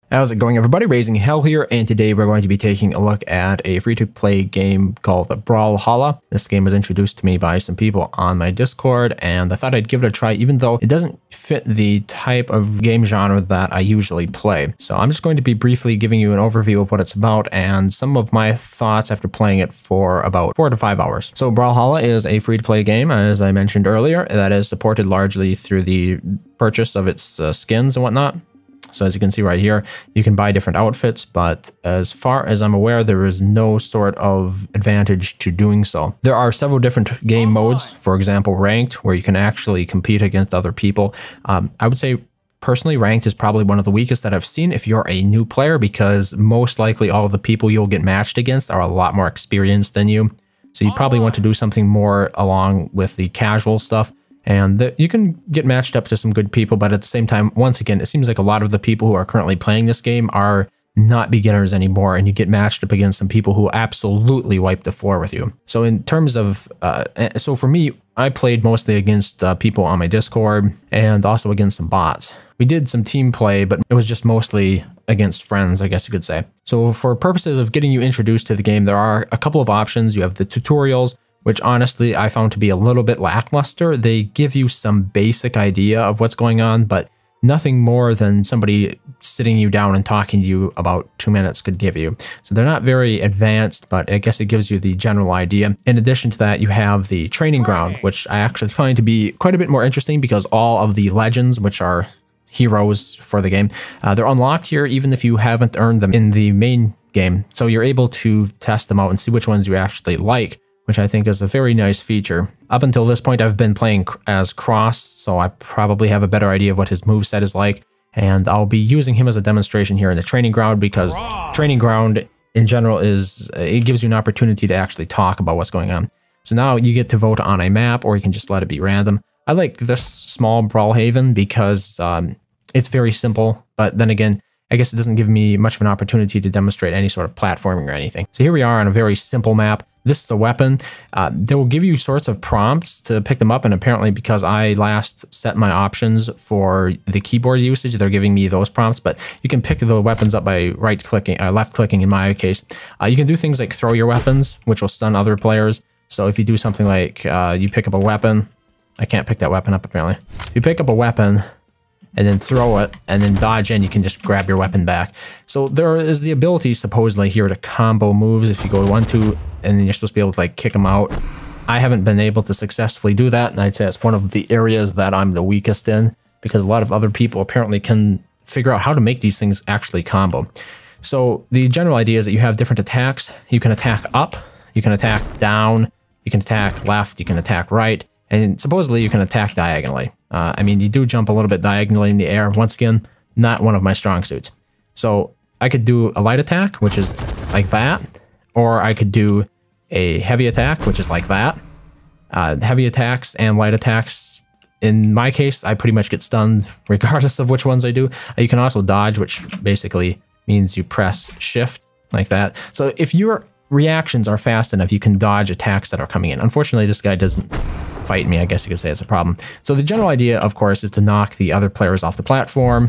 How's it going, everybody? RazingHel here, and today we're going to be taking a look at a free-to-play game called Brawlhalla. This game was introduced to me by some people on my Discord, and I thought I'd give it a try, even though it doesn't fit the type of game genre that I usually play. So I'm just going to be briefly giving you an overview of what it's about and some of my thoughts after playing it for about 4 to 5 hours. So Brawlhalla is a free-to-play game, as I mentioned earlier, that is supported largely through the purchase of its skins and whatnot. So as you can see right here, you can buy different outfits, but as far as I'm aware, there is no sort of advantage to doing so. There are several different game modes, for example, ranked, where you can actually compete against other people. I would say personally, ranked is probably one of the weakest that I've seen if you're a new player, because most likely all of the people you'll get matched against are a lot more experienced than you. So you probably want to do something more along with the casual stuff. And you can get matched up to some good people, but at the same time, once again, it seems like a lot of the people who are currently playing this game are not beginners anymore, and you get matched up against some people who absolutely wipe the floor with you. So in terms of, so for me, I played mostly against people on my Discord and also against some bots. We did some team play, but it was just mostly against friends, I guess you could say. So for purposes of getting you introduced to the game, there are a couple of options. You have the tutorials, which honestly I found to be a little bit lackluster. They give you some basic idea of what's going on, but nothing more than somebody sitting you down and talking to you about 2 minutes could give you. So they're not very advanced, but I guess it gives you the general idea. In addition to that, you have the training ground, which I actually find to be quite a bit more interesting because all of the legends, which are heroes for the game, they're unlocked here even if you haven't earned them in the main game. So you're able to test them out and see which ones you actually like, which I think is a very nice feature. Up until this point, I've been playing as Cross, so I probably have a better idea of what his moveset is like, and I'll be using him as a demonstration here in the training ground, because training ground in general it gives you an opportunity to actually talk about what's going on. So now you get to vote on a map, or you can just let it be random. I like this small Brawlhaven because it's very simple, but then again, I guess it doesn't give me much of an opportunity to demonstrate any sort of platforming or anything. So here we are on a very simple map. This is a weapon. They will give you sorts of prompts to pick them up, and apparently because I last set my options for the keyboard usage, they're giving me those prompts, but you can pick the weapons up by right-clicking, left-clicking in my case. You can do things like throw your weapons, which will stun other players. So if you do something like you pick up a weapon, I can't pick that weapon up apparently. If you pick up a weapon and then throw it, and then dodge in, you can just grab your weapon back. So there is the ability, supposedly, here to combo moves if you go 1-2, and then you're supposed to be able to like kick them out. I haven't been able to successfully do that, and I'd say it's one of the areas that I'm the weakest in, because a lot of other people apparently can figure out how to make these things actually combo. So the general idea is that you have different attacks. You can attack up, you can attack down, you can attack left, you can attack right, and supposedly you can attack diagonally. I mean, you do jump a little bit diagonally in the air. Once again, not one of my strong suits. So I could do a light attack, which is like that, or I could do a heavy attack, which is like that. Heavy attacks and light attacks, in my case, I pretty much get stunned regardless of which ones I do. You can also dodge, which basically means you press shift like that. So if your reactions are fast enough, you can dodge attacks that are coming in. Unfortunately, this guy doesn't fight me. I guess you could say it's a problem. So the general idea, of course, is to knock the other players off the platform.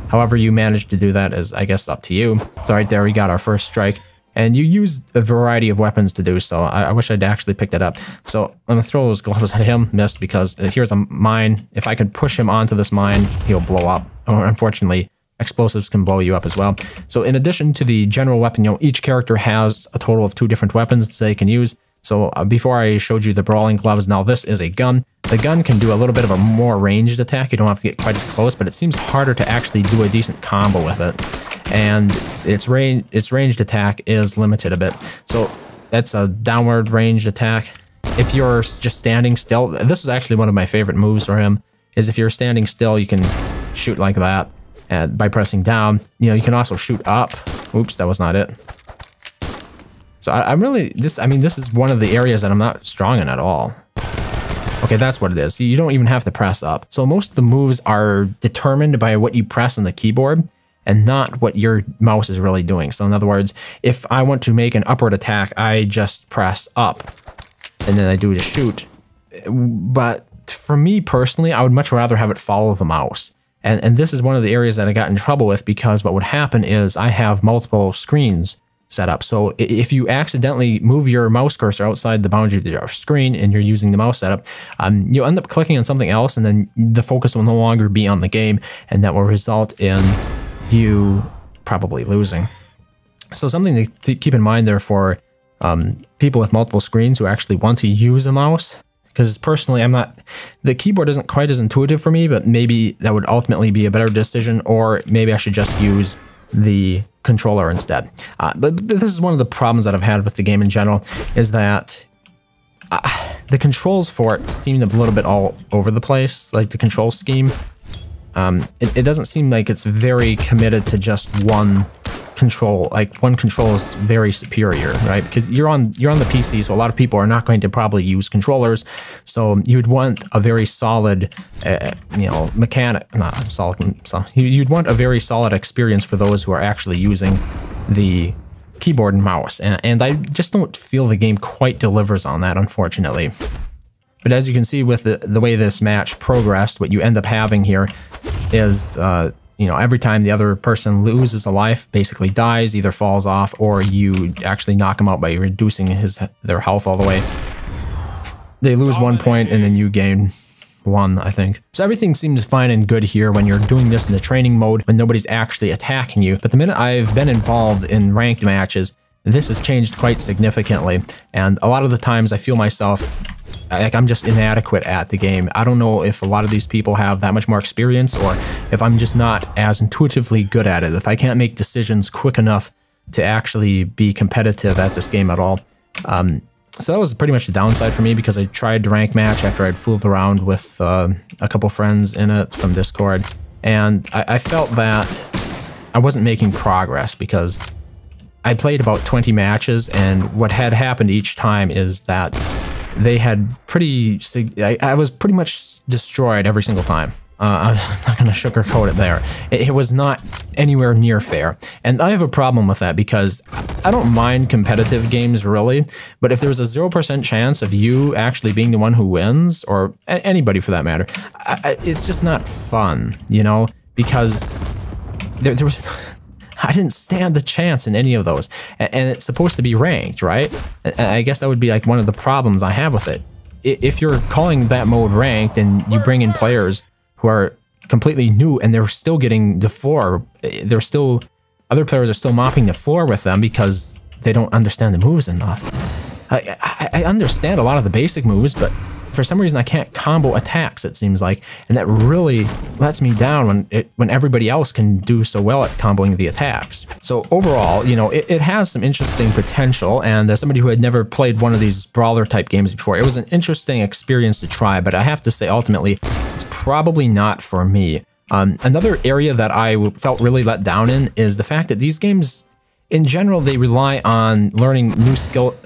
However you manage to do that is, I guess, up to you. So right there, we got our first strike. And you use a variety of weapons to do so. I wish I'd actually picked it up. So I'm going to throw those gloves at him. Missed, because here's a mine. If I could push him onto this mine, he'll blow up. Unfortunately, explosives can blow you up as well. So in addition to the general weapon, each character has a total of 2 different weapons they can use. So before I showed you the brawling gloves, now this is a gun. The gun can do a little bit of a more ranged attack. You don't have to get quite as close, but it seems harder to actually do a decent combo with it. And its ranged attack is limited a bit. So that's a downward ranged attack. If you're just standing still, this is actually one of my favorite moves for him, is if you're standing still, you can shoot like that. And by pressing down, you can also shoot up. Oops, that was not it. So I'm really, this is one of the areas that I'm not strong in at all. Okay, that's what it is. See, you don't even have to press up. So most of the moves are determined by what you press on the keyboard and not what your mouse is really doing. So in other words, if I want to make an upward attack, I just press up and then I do the shoot. But for me personally, I would much rather have it follow the mouse. And this is one of the areas that I got in trouble with, because what would happen is I have multiple screens set up. So if you accidentally move your mouse cursor outside the boundary of your screen and you're using the mouse setup, you'll end up clicking on something else, and then the focus will no longer be on the game, and that will result in you probably losing. So something to keep in mind there for people with multiple screens who actually want to use a mouse, because personally the keyboard isn't quite as intuitive for me, but maybe that would ultimately be a better decision, or maybe I should just use the controller instead. But this is one of the problems that I've had with the game in general, is that the controls for it seem a little bit all over the place, like the control scheme. It doesn't seem like it's very committed to just one control. Like one control is very superior, right? Because you're on the PC, so a lot of people are not going to probably use controllers. So you'd want a very solid, you'd want a very solid experience for those who are actually using the keyboard and mouse. And I just don't feel the game quite delivers on that, unfortunately. But as you can see with the way this match progressed, what you end up having here is, every time the other person loses a life, basically dies, either falls off, or you actually knock them out by reducing their health all the way. They lose 1 point and then you gain 1, I think. So everything seems fine and good here when you're doing this in the training mode, when nobody's actually attacking you. But the minute I've been involved in ranked matches, this has changed quite significantly. And a lot of the times I feel myself like I'm just inadequate at the game. I don't know if a lot of these people have that much more experience, or if I'm just not as intuitively good at it, if I can't make decisions quick enough to actually be competitive at this game at all. So that was pretty much the downside for me, because I tried to rank match after I'd fooled around with a couple friends in it from Discord, and I felt that I wasn't making progress, because I played about 20 matches, and what had happened each time is that they had I was pretty much destroyed every single time. I'm not going to sugarcoat it there. It was not anywhere near fair. And I have a problem with that, because I don't mind competitive games really, but if there's a 0% chance of you actually being the one who wins, or anybody for that matter, it's just not fun, because there was... I didn't stand the chance in any of those. And it's supposed to be ranked, right? I guess that would be like one of the problems I have with it. If you're calling that mode ranked and you bring in players who are completely new and they're still getting the floor, other players are still mopping the floor with them because they don't understand the moves enough. I understand a lot of the basic moves, but for some reason I can't combo attacks, it seems like, and that really lets me down when everybody else can do so well at comboing the attacks. So overall, it has some interesting potential, and as somebody who had never played one of these brawler type games before, it was an interesting experience to try, but I have to say ultimately it's probably not for me. Another area that I felt really let down in is the fact that these games, in general, they rely on learning new skill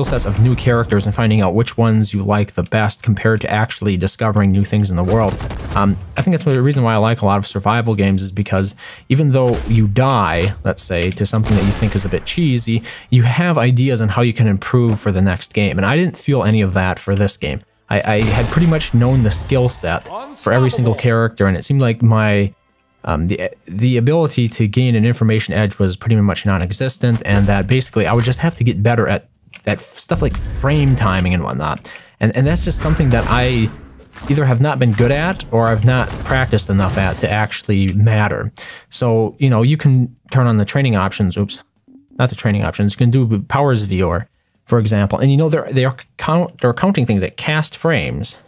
sets of new characters and finding out which ones you like the best compared to actually discovering new things in the world. I think that's the reason why I like a lot of survival games, is because even though you die, let's say, to something that you think is a bit cheesy, you have ideas on how you can improve for the next game. And I didn't feel any of that for this game. I had pretty much known the skill set for every single character, and it seemed like my the ability to gain an information edge was pretty much non-existent, and that basically I would just have to get better at that stuff like frame timing and whatnot. And that's just something that I either have not been good at or I've not practiced enough at to actually matter. So, you can turn on the training options. Oops, not the training options. You can do powers viewer, for example, and they're counting things like cast frames.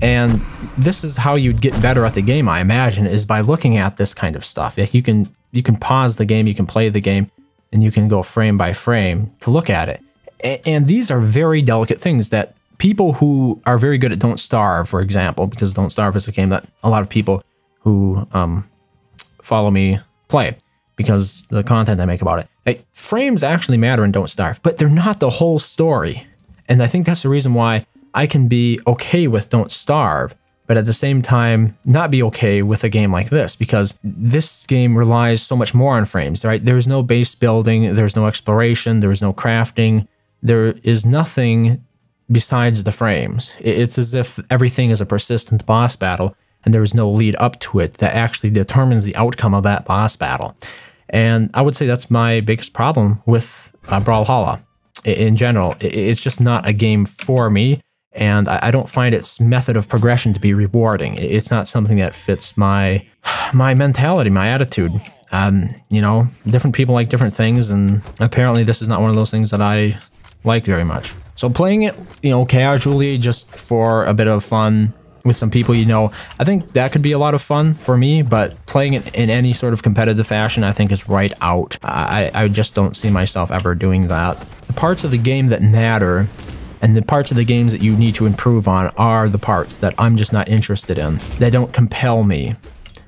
And this is how you'd get better at the game, I imagine, is by looking at this kind of stuff. You can pause the game, you can play the game, and you can go frame by frame to look at it. And these are very delicate things that people who are very good at Don't Starve, for example, because Don't Starve is a game that a lot of people who follow me play because the content I make about it. Frames actually matter in Don't Starve, but they're not the whole story. And I think that's the reason why I can be okay with Don't Starve, but at the same time not be okay with a game like this, because this game relies so much more on frames, right? There's no base building, there's no exploration, there's no crafting, there is nothing besides the frames. It's as if everything is a persistent boss battle, and there is no lead up to it that actually determines the outcome of that boss battle. And I would say that's my biggest problem with Brawlhalla. In general, it's just not a game for me, and I don't find its method of progression to be rewarding. It's not something that fits my mentality, my attitude. You know, different people like different things, and apparently this is not one of those things that I like very much. So playing it, you know, casually, just for a bit of fun with some people, you know, I think that could be a lot of fun for me, but playing it in any sort of competitive fashion, I think is right out. I just don't see myself ever doing that. The parts of the game that matter and the parts of the games that you need to improve on are the parts that I'm just not interested in. They don't compel me.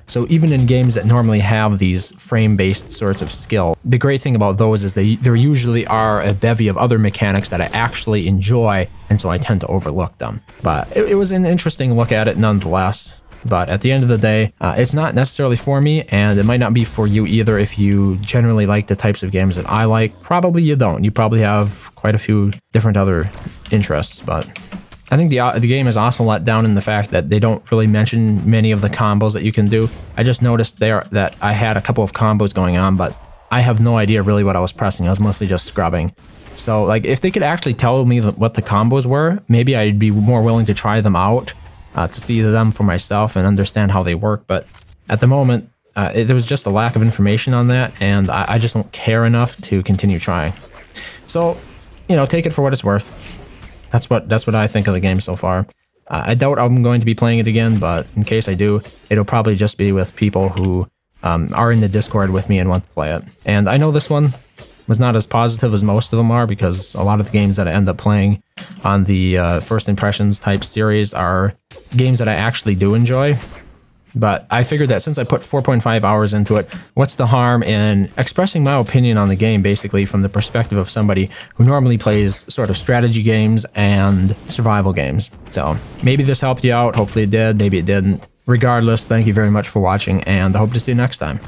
So even in games that normally have these frame-based sorts of skill, the great thing about those is there usually are a bevy of other mechanics that I actually enjoy, and so I tend to overlook them. But it was an interesting look at it nonetheless. But at the end of the day, it's not necessarily for me, and it might not be for you either if you generally like the types of games that I like. Probably you don't. You probably have quite a few different other interests, but I think the game is also let down in the fact that they don't really mention many of the combos that you can do. I just noticed there that I had a couple of combos going on, but I have no idea really what I was pressing. I was mostly just scrubbing. So like if they could actually tell me what the combos were, maybe I'd be more willing to try them out to see them for myself and understand how they work. But at the moment, there was just a lack of information on that, and I just don't care enough to continue trying. So, you know, take it for what it's worth. That's what I think of the game so far. I doubt I'm going to be playing it again, but in case I do, it'll probably just be with people who are in the Discord with me and want to play it. And I know this one was not as positive as most of them are, because a lot of the games that I end up playing on the First Impressions type series are games that I actually do enjoy. But I figured that since I put 4.5 hours into it, what's the harm in expressing my opinion on the game, basically from the perspective of somebody who normally plays sort of strategy games and survival games. So maybe this helped you out. Hopefully it did. Maybe it didn't. Regardless, thank you very much for watching, and I hope to see you next time.